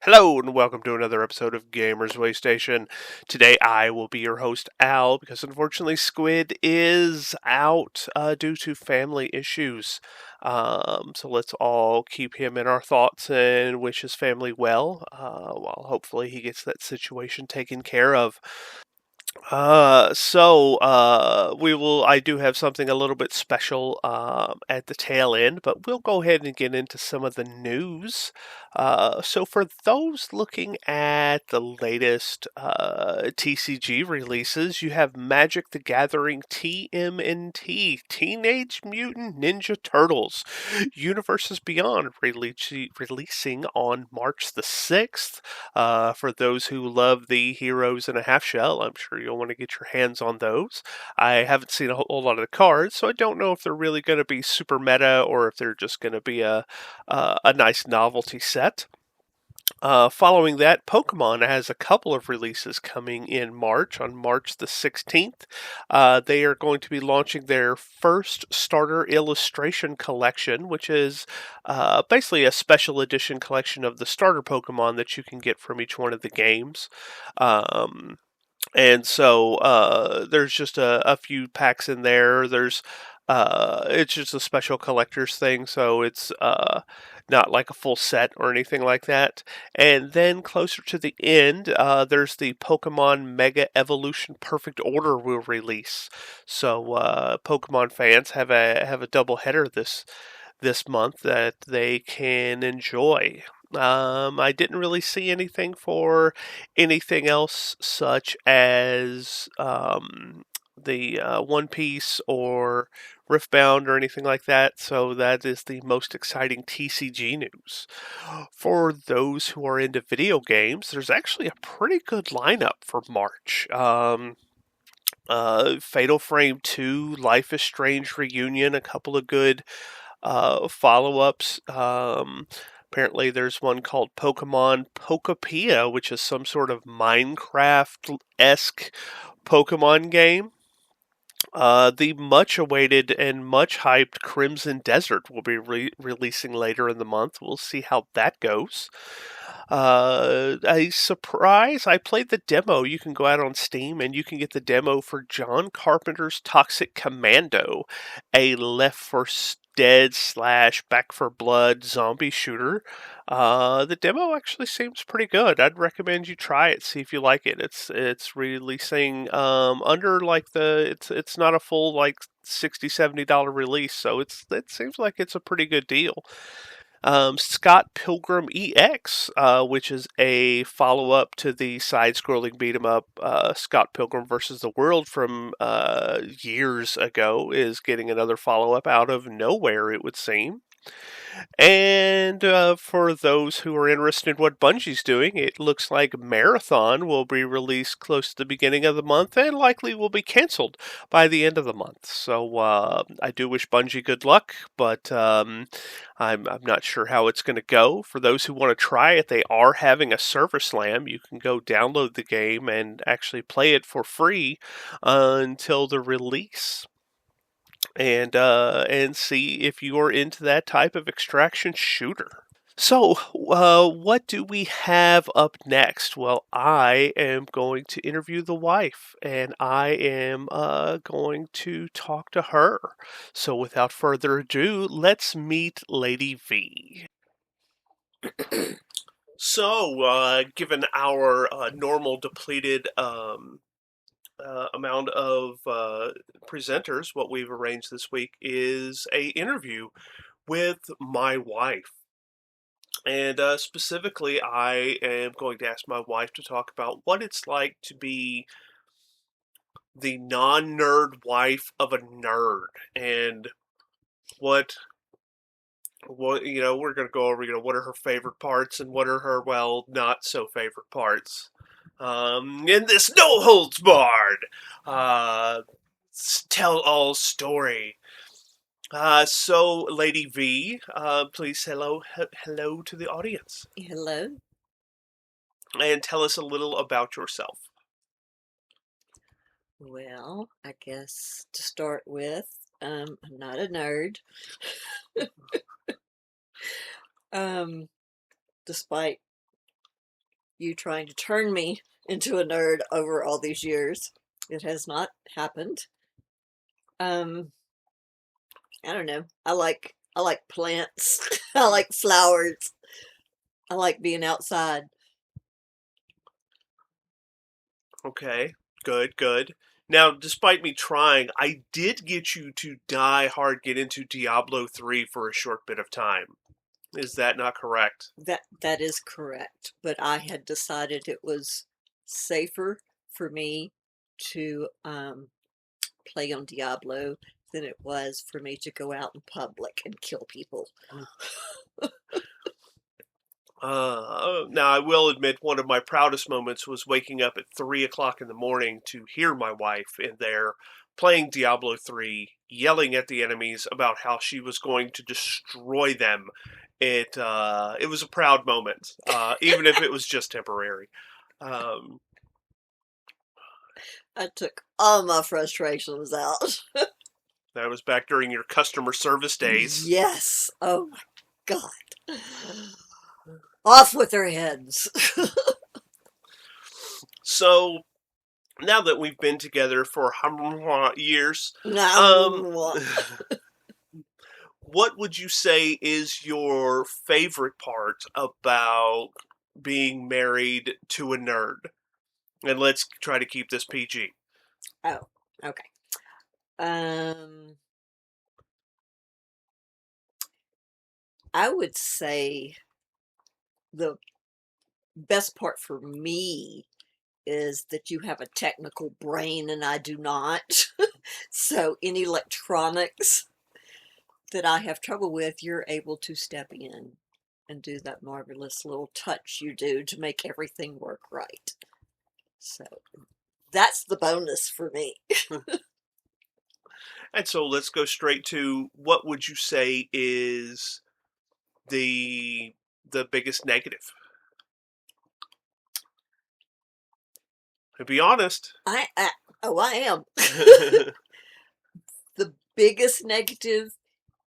Hello and welcome to another episode of Gamers Waystation. Today I will be your host Al because unfortunately Squid is out due to family issues. So let's all keep him in our thoughts and wish his family well while hopefully he gets that situation taken care of. I do have something a little bit special at the tail end, but we'll go ahead and get into some of the news. So, for those looking at the latest TCG releases, you have Magic the Gathering TMNT, Teenage Mutant Ninja Turtles, Universes Beyond, releasing on March the 6th. For those who love the Heroes in a Half Shell, I'm sure you'll want to get your hands on those. I haven't seen a whole lot of the cards, so I don't know if they're really going to be super meta or if they're just going to be a nice novelty set. Following that, Pokemon has a couple of releases coming in March, on March the 16th. They are going to be launching their first starter illustration collection, which is basically a special edition collection of the starter Pokemon that you can get from each one of the games. There's just a few packs in there. It's just a special collector's thing, so it's not like a full set or anything like that. And then closer to the end, there's the Pokemon Mega Evolution Perfect Order will release. So Pokemon fans have a double header this month that they can enjoy. I didn't really see anything for anything else, such as the One Piece or Riftbound or anything like that. So that is the most exciting TCG news. For those who are into video games, there's actually a pretty good lineup for March. Fatal Frame 2, Life is Strange Reunion, a couple of good follow-ups. Apparently, there's one called Pokemon Pokopia, which is some sort of Minecraft-esque Pokemon game. The much-awaited and much-hyped Crimson Desert will be releasing later in the month. We'll see how that goes. A surprise, I played the demo. You can go out on Steam and you can get the demo for John Carpenter's Toxic Commando, a Left 4 Dead / Back 4 Blood zombie shooter. The demo actually seems pretty good. I'd recommend you try it, see if you like it. It's releasing under like it's not a full like $60-$70 release, so it seems like it's a pretty good deal. Scott Pilgrim EX, which is a follow-up to the side-scrolling beat-em-up Scott Pilgrim vs. the World from years ago, is getting another follow-up out of nowhere, it would seem. And for those who are interested in what Bungie's doing, it looks like Marathon will be released close to the beginning of the month and likely will be canceled by the end of the month. So I do wish Bungie good luck, but I'm not sure how it's going to go. For those who want to try it, they are having a server slam. You can go download the game and actually play it for free until the release and see if you are into that type of extraction shooter. So, what do we have up next? Well, I am going to interview the wife, and I am going to talk to her. So, without further ado, let's meet Lady V. So, given our normal depleted amount of presenters, what we've arranged this week is a interview with my wife. And specifically, I am going to ask my wife to talk about what it's like to be the non-nerd wife of a nerd, and what we're going to go over what are her favorite parts and what are her not so favorite parts. In this no holds barred tell all story. So, Lady V, please hello to the audience, Hello. and tell us a little about yourself. Well, I guess to start with, I'm not a nerd. um, Despite you trying to turn me into a nerd over all these years. It has not happened. Um, I don't know. I like plants. I like flowers. I like being outside. Okay, good, good. Now, despite me trying, I did get you to get into Diablo 3 for a short bit of time. Is that not correct? That is correct, but I had decided it was safer for me to play on Diablo than it was for me to go out in public and kill people. Now, I will admit one of my proudest moments was waking up at 3 o'clock in the morning to hear my wife in there playing Diablo 3, yelling at the enemies about how she was going to destroy them. It was a proud moment, even if it was just temporary. Um, I took all my frustrations out. that was back during your customer service days. Yes. Oh my God. Off with their heads. So, now that we've been together for years, um, Now, what would you say is your favorite part about being married to a nerd? And let's try to keep this PG. oh, okay. Um, I would say the best part for me is that you have a technical brain and I do not. So any electronics that I have trouble with, you're able to step in and do that marvelous little touch you do to make everything work right. So that's the bonus for me. And so let's go straight to what would you say is the biggest negative? To be honest. I am. The biggest negative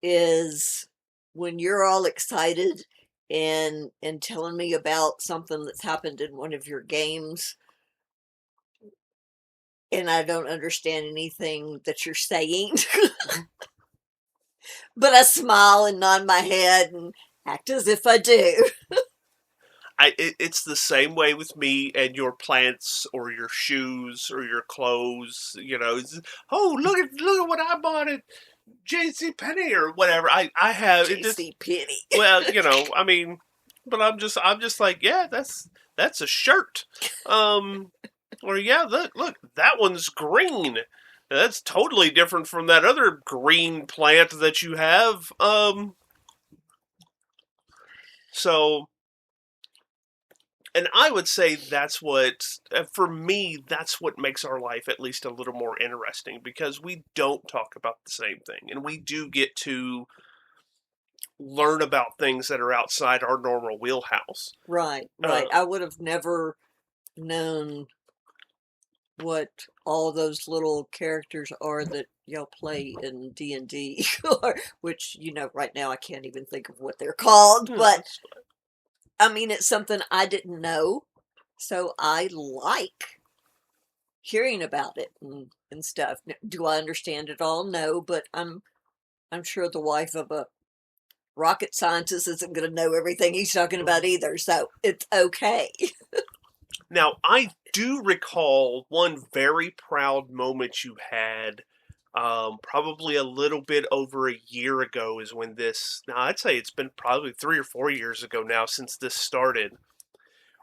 is when you're all excited and telling me about something that's happened in one of your games and I don't understand anything that you're saying. But I smile and nod my head and act as if I do. It's the same way with me and your plants or your shoes or your clothes. Oh, look at what I bought at JC Penney or whatever. I have it just JC Penney. well, I mean, but I'm just like, yeah, that's a shirt. Or yeah, look, that one's green. That's totally different from that other green plant that you have. So, and I would say for me, that's what makes our life at least a little more interesting because we don't talk about the same thing, and we do get to learn about things that are outside our normal wheelhouse. Right. I would have never known what all those little characters are that y'all play in D&D, which, right now I can't even think of what they're called, but I mean, it's something I didn't know, so I like hearing about it and stuff. Do I understand it all? No, but I'm sure the wife of a rocket scientist isn't going to know everything he's talking about either, so it's okay. Now, I do recall one very proud moment you had, probably a little bit over a year ago is when now I'd say it's been probably 3 or 4 years ago now since this started,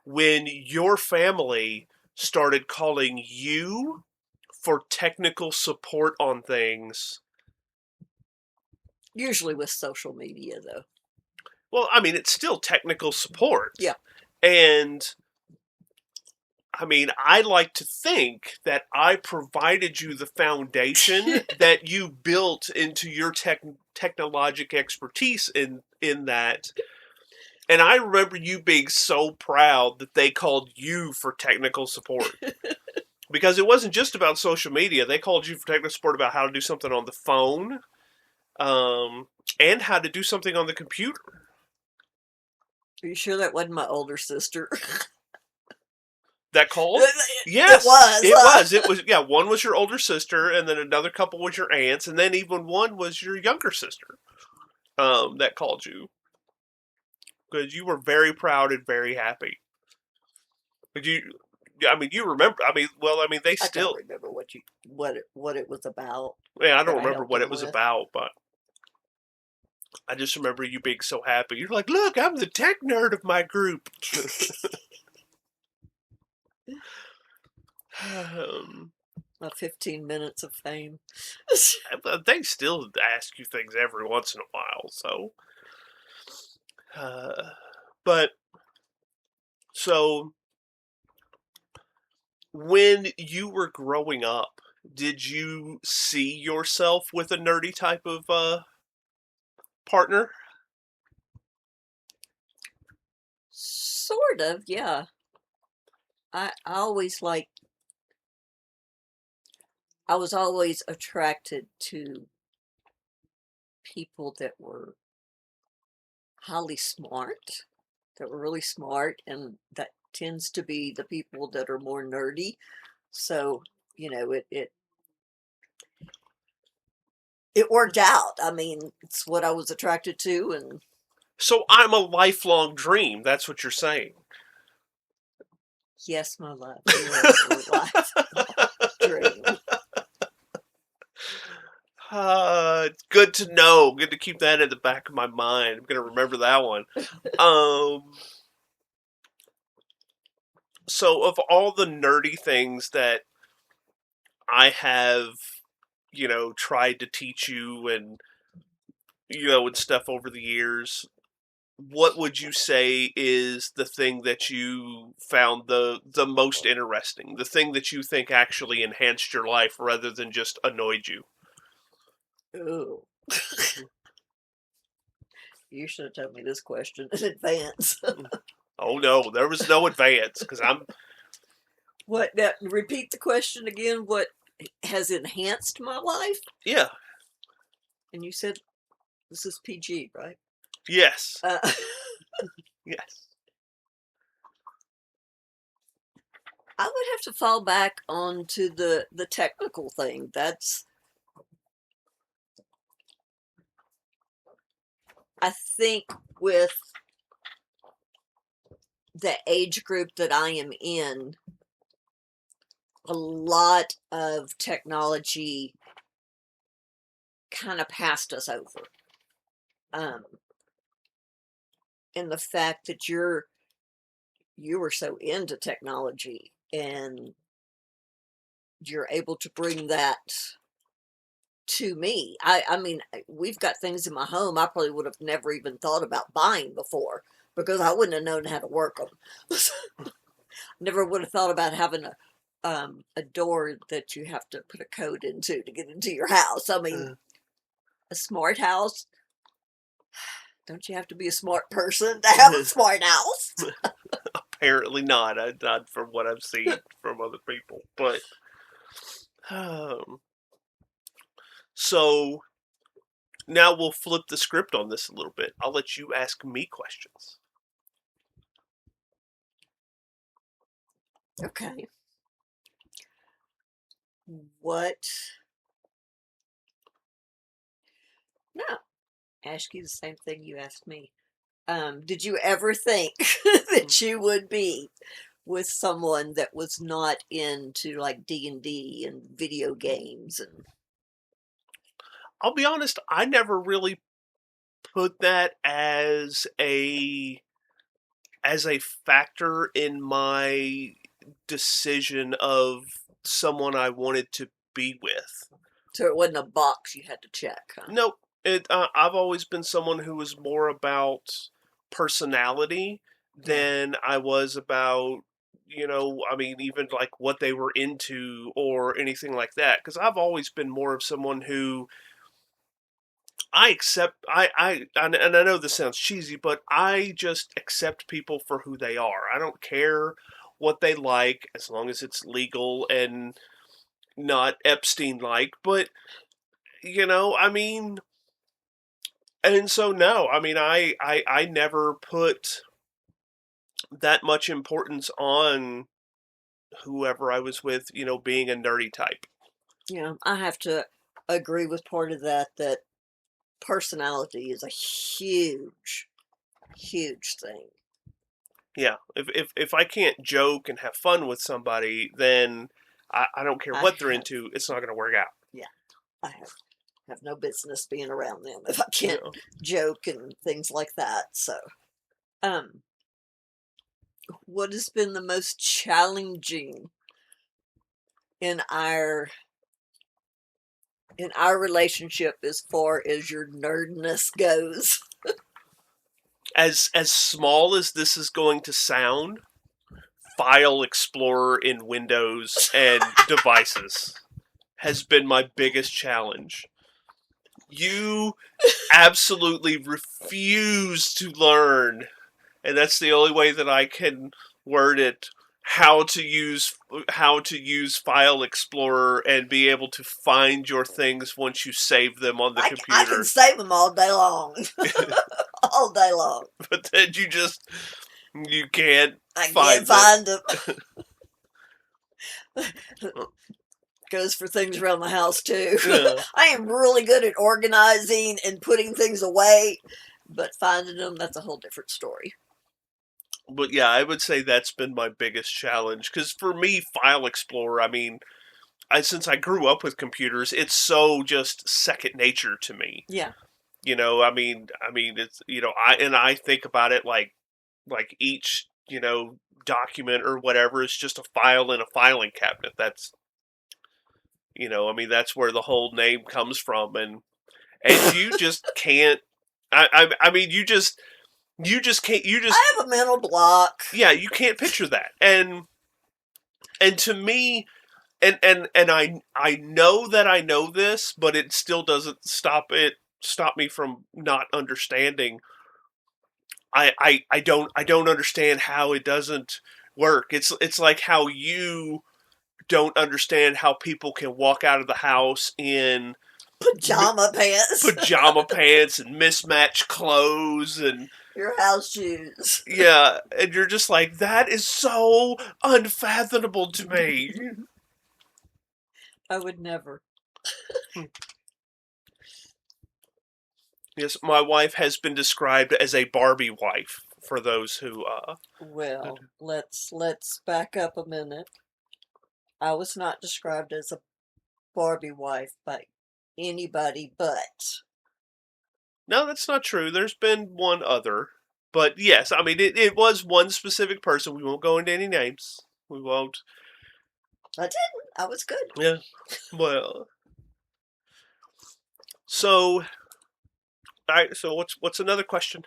when your family started calling you for technical support on things. Usually with social media, though. Well, I mean, it's still technical support. Yeah. And I mean, I like to think that I provided you the foundation that you built into your technologic expertise in that. And I remember you being so proud that they called you for technical support. Because it wasn't just about social media. They called you for technical support about how to do something on the phone, and how to do something on the computer. Are you sure that wasn't my older sister? That called? It Yes, was, it huh? was. It was. Yeah, one was your older sister, and then another couple was your aunts, and then even one was your younger sister. That called you because you were very proud and very happy. But I mean, you remember. I mean, well, I mean, they I don't still. remember what it was about Yeah, I don't that I remember helped what them it was with. about, but I just remember you being so happy. You're like, look, I'm the tech nerd of my group. um, 15 minutes of fame. they still ask you things every once in a while, so. But so when you were growing up, did you see yourself with a nerdy type of partner? Sort of, yeah. I always like I was always attracted to people that were highly smart, that were really smart, and that tends to be the people that are more nerdy. So, it worked out. I mean, it's what I was attracted to, and So I'm a lifelong dream. That's what you're saying. yes, my love, you are a lifelong dream. It's good to know. Good to keep that in the back of my mind. I'm gonna remember that one. Um, so of all the nerdy things that I have, tried to teach you and and stuff over the years, what would you say is the thing that you found the most interesting? The thing that you think actually enhanced your life rather than just annoyed you? Ooh, you should have told me this question in advance. Oh no, there was no advance because I'm What? Now, repeat the question again. What has enhanced my life? yeah, And you said this is PG, right? yes, Uh, yes. I would have to fall back onto the technical thing. I think with the age group that I am in, a lot of technology kind of passed us over. Um, and the fact that you were so into technology and you're able to bring that to me. I mean, we've got things in my home I probably would have never even thought about buying before because I wouldn't have known how to work them. Never would have thought about having a door that you have to put a code into to get into your house. I mean, Uh, a smart house. Don't you have to be a smart person to have a smart house? Apparently not. Not from what I've seen from other people, but um, so now we'll flip the script on this a little bit. I'll let you ask me questions. Okay. What? No, ask you the same thing you asked me. Did you ever think that you would be with someone that was not into like D&D and video games and I'll be honest, I never really put that as a factor in my decision of someone I wanted to be with. so it wasn't a box you had to check, huh? Nope. I've always been someone who was more about personality Yeah. than I was about, I mean, even like what they were into or anything like that. Because I've always been more of someone who I accept. And I know this sounds cheesy, but I just accept people for who they are. I don't care what they like as long as it's legal and not Epstein like. But I mean, and so no, I mean, I never put that much importance on whoever I was with, being a nerdy type. Yeah, I have to agree with part of that, that personality is a huge, huge thing. Yeah, if I can't joke and have fun with somebody, then I don't care I what they're have, into, it's not going to work out. yeah, I have no business being around them if I can't Yeah. joke and things like that. So, um, what has been the most challenging in our relationship as far as your nerdness goes? As small as this is going to sound, File Explorer in Windows and devices has been my biggest challenge. You absolutely refuse to learn, and that's the only way that I can word it, how to use File Explorer and be able to find your things once you save them on the I can computer. save them all day long. All day long. But then you can't I can't find them. find them. Goes for things around the house too. Yeah. I am really good at organizing and putting things away, but finding them, that's a whole different story. But yeah, I would say that's been my biggest challenge. Because for me, File Explorer, I mean, since I grew up with computers, it's so just second nature to me. Yeah. I mean, it's I think about it like each document or whatever is just a file in a filing cabinet. That's where the whole name comes from, and you just can't. I mean, you just can't. I have a mental block. Yeah, you can't picture that, and to me, and I know that I know this, but it still doesn't stop me from not understanding. I don't understand how it doesn't work. It's like how you don't understand how people can walk out of the house in Pajama pants. pajama pants and mismatched clothes and Your house shoes. yeah, and you're just like, that is so unfathomable to me. I would never. Yes, my wife has been described as a Barbie wife for those who Well, let's back up a minute. I was not described as a Barbie wife by anybody but. No, that's not true. There's been one other. But yes, I mean, it was one specific person. We won't go into any names. We won't. I didn't. I was good. Yeah. Well, so, all right. So, what's another question?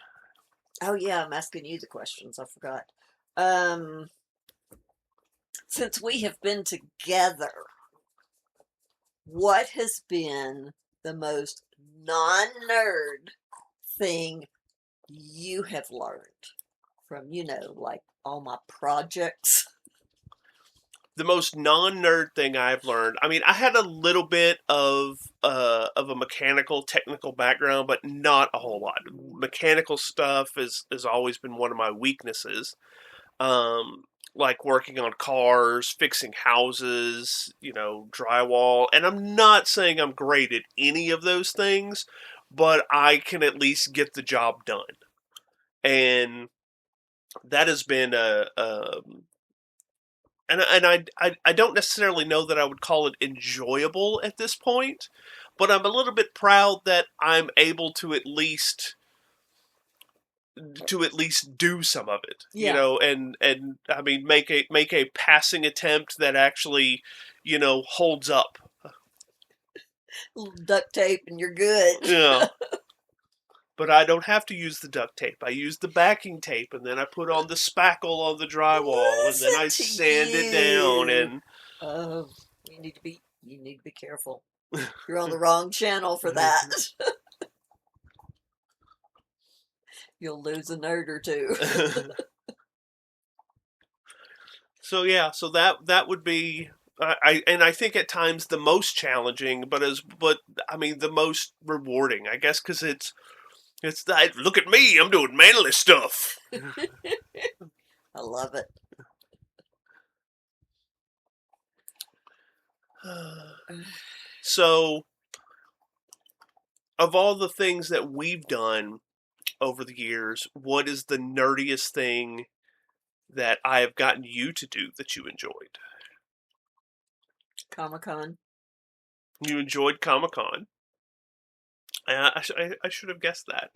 Oh yeah, I'm asking you the questions. I forgot. Um, since we have been together, what has been the most non-nerd thing you have learned from, like all my projects? The most non-nerd thing I've learned. I mean, I had a little bit of a mechanical, technical background, but not a whole lot. Mechanical stuff has always been one of my weaknesses. Um, like working on cars, fixing houses, drywall. And I'm not saying I'm great at any of those things, but I can at least get the job done. And that has been and I don't necessarily know that I would call it enjoyable at this point, but I'm a little bit proud that I'm able to at least do some of it, Yeah, and I mean make a passing attempt that actually, holds up. little duct tape and you're good. Yeah. But I don't have to use the duct tape. I use the backing tape, and then I put on the spackle on the drywall, and then Listen I to sand it down, you. and Oh, you need to be careful. You're on the wrong channel for that. You'll lose a nerd or two. so yeah, so that would be I think at times the most challenging, but I mean the most rewarding, I guess, because it's that look at me, I'm doing manly stuff. I love it. So, of all the things that we've done over the years, what is the nerdiest thing that I have gotten you to do that you enjoyed? Comic-Con. You enjoyed Comic-Con. I should have guessed that.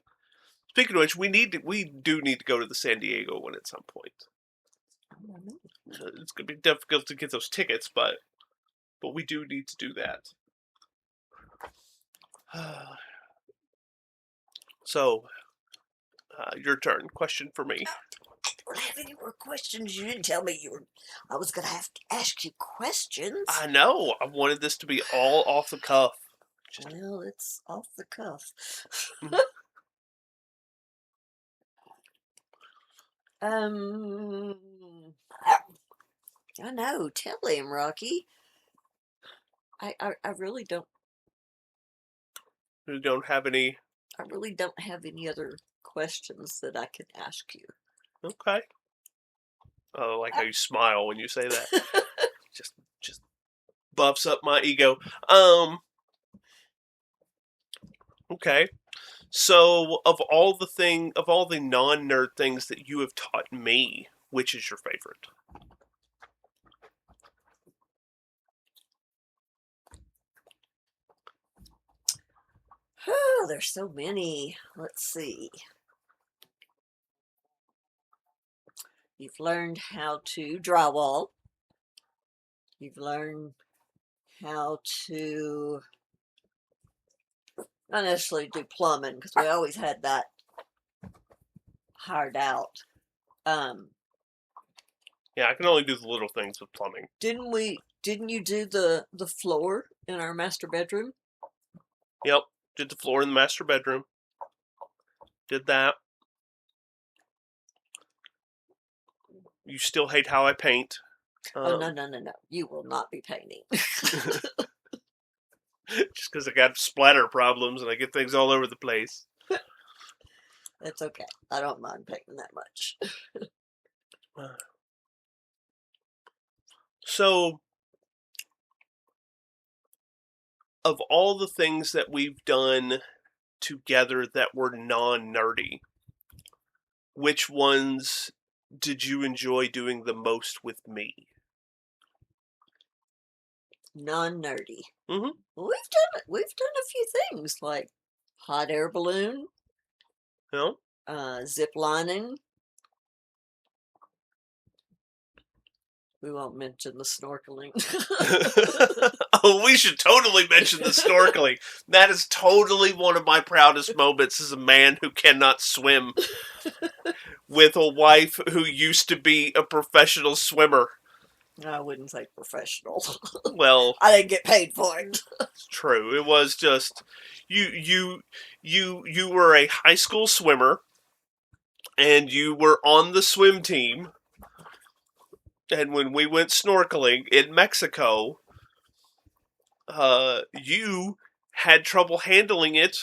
Speaking of which, we do need to go to the San Diego one at some point. It's going to be difficult to get those tickets, but we do need to do that. So, your turn. Question for me. I don't have any more questions. You didn't tell me I was going to have to ask you questions. I know. I wanted this to be all off the cuff. Well, it's off the cuff. I know. Tell him, Rocky. I really don't. You don't have any. I really don't have any other questions that I can ask you. Okay. Oh, like how you smile when you say that. just buffs up my ego. Okay. So, of all the non-nerd things that you have taught me, which is your favorite? Oh, there's so many. Let's see. You've learned how to drywall. You've learned how to not necessarily do plumbing, because we always had that hired out. Yeah, I can only do the little things with plumbing. Didn't you do the floor in our master bedroom? Yep, did the floor in the master bedroom. Did that. You still hate how I paint. Oh, no. You will not be painting. Just because I got splatter problems and I get things all over the place. That's okay. I don't mind painting that much. So, of all the things that we've done together that were non-nerdy, which ones did you enjoy doing the most with me? Non-nerdy. Mm-hmm. We've done a few things like hot air balloon, zip lining. We won't mention the snorkeling. Oh, we should totally mention the snorkeling. That is totally one of my proudest moments as a man who cannot swim with a wife who used to be a professional swimmer. I wouldn't say professional. Well, I didn't get paid for it. It's true. It was just you were a high school swimmer and you were on the swim team. And when we went snorkeling in Mexico, you had trouble handling it,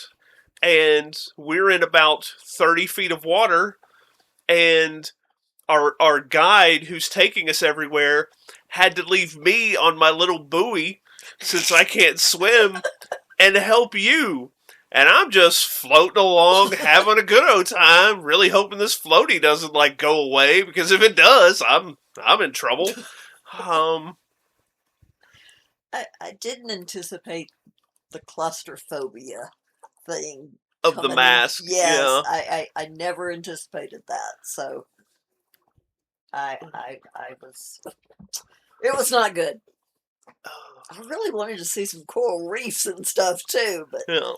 and we're in about 30 feet of water, and our guide who's taking us everywhere had to leave me on my little buoy since I can't swim and help you. And I'm just floating along, having a good old time, really hoping this floaty doesn't like go away, because if it does, I'm in trouble. I didn't anticipate the claustrophobia thing of the mask. Yes, yeah. I never anticipated that. So I was. It was not good. I really wanted to see some coral reefs and stuff too, but Yeah.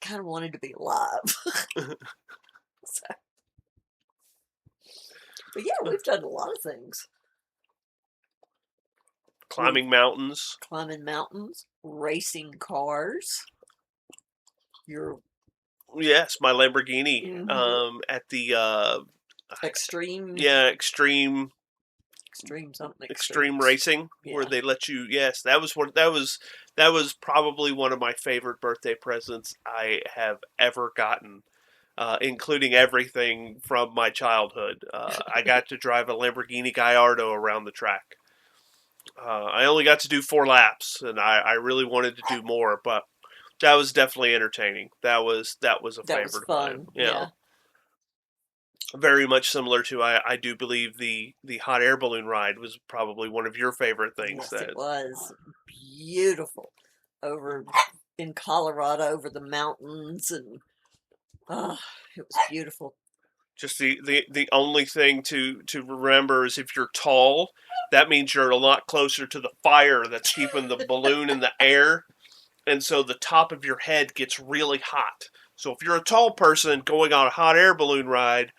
kind of wanted to be alive. So. But yeah, we've done a lot of things. Climbing mountains. Climbing mountains, racing cars. Yes, my Lamborghini. Mm-hmm. At the extreme. Yeah, extreme something. Extreme racing, yeah. Where they let you. Yes, that was probably one of my favorite birthday presents I have ever gotten. Including everything from my childhood. I got to drive a Lamborghini Gallardo around the track. I only got to do 4 laps, and I really wanted to do more, but that was definitely entertaining. That was a That was favorite of mine. fun. Yeah, Yeah. very much similar to I do believe the hot air balloon ride was probably one of your favorite things. Yes, it That was beautiful over in Colorado, over the mountains, and ah, it was beautiful. just the only thing to remember is if you're tall, that means you're a lot closer to the fire that's keeping the balloon in the air, and so the top of your head gets really hot. So if you're a tall person going on a hot air balloon ride,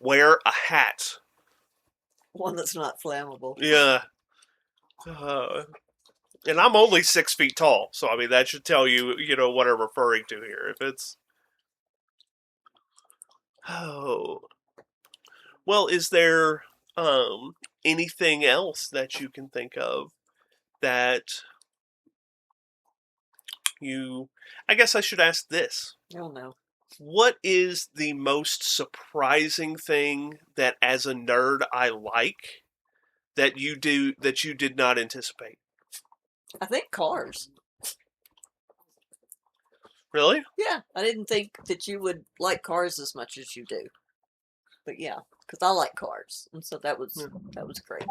wear a hat. One that's not flammable. Yeah. Uh, and I'm only 6 feet tall, so I mean that should tell you, what I'm referring to here. If it's oh, well, is there um anything else that you can think of that you? I guess I should ask this: Oh no. what is the most surprising thing that, as a nerd, I like that you do that you did not anticipate? I think cars. Really? Yeah, I didn't think that you would like cars as much as you do. But yeah, because I like cars, and so that was great.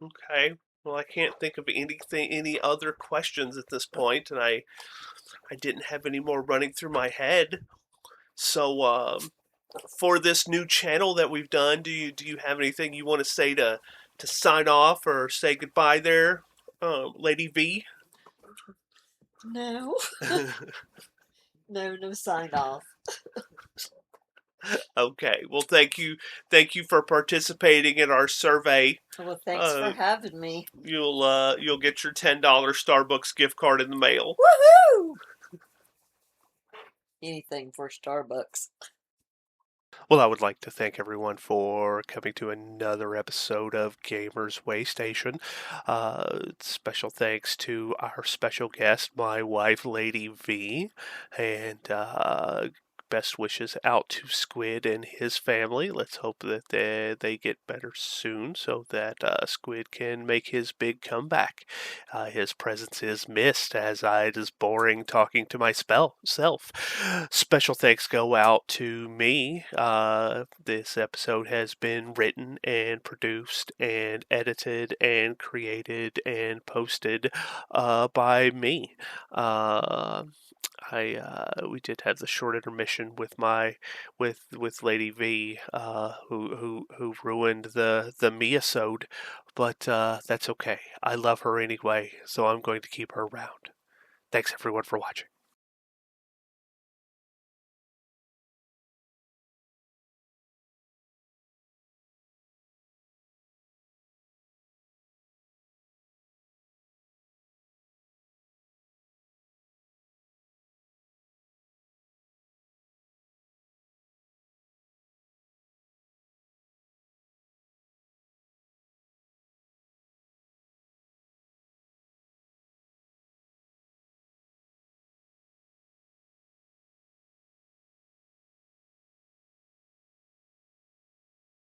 Okay. Well, I can't think of any other questions at this point, and I didn't have any more running through my head. So, for this new channel that we've done, do you have anything you want to say to sign off or say goodbye there, Lady V? No, no sign off. Okay. Well, thank you for participating in our survey. Well, thanks for Uh, having me. you'll get your $10 Starbucks gift card in the mail. Woohoo! Anything for Starbucks. Well, I would like to thank everyone for coming to another episode of Gamers Waystation. Special thanks to our special guest, my wife, Lady V, and best wishes out to Squid and his family. Let's hope that they get better soon so that Squid can make his big comeback. His presence is missed as it is boring talking to myself. Special thanks go out to me. This episode has been written and produced and edited and created and posted by me. We did have the short intermission with Lady V, who ruined the Mia-sode, but that's okay. I love her anyway, so I'm going to keep her around. Thanks everyone for watching.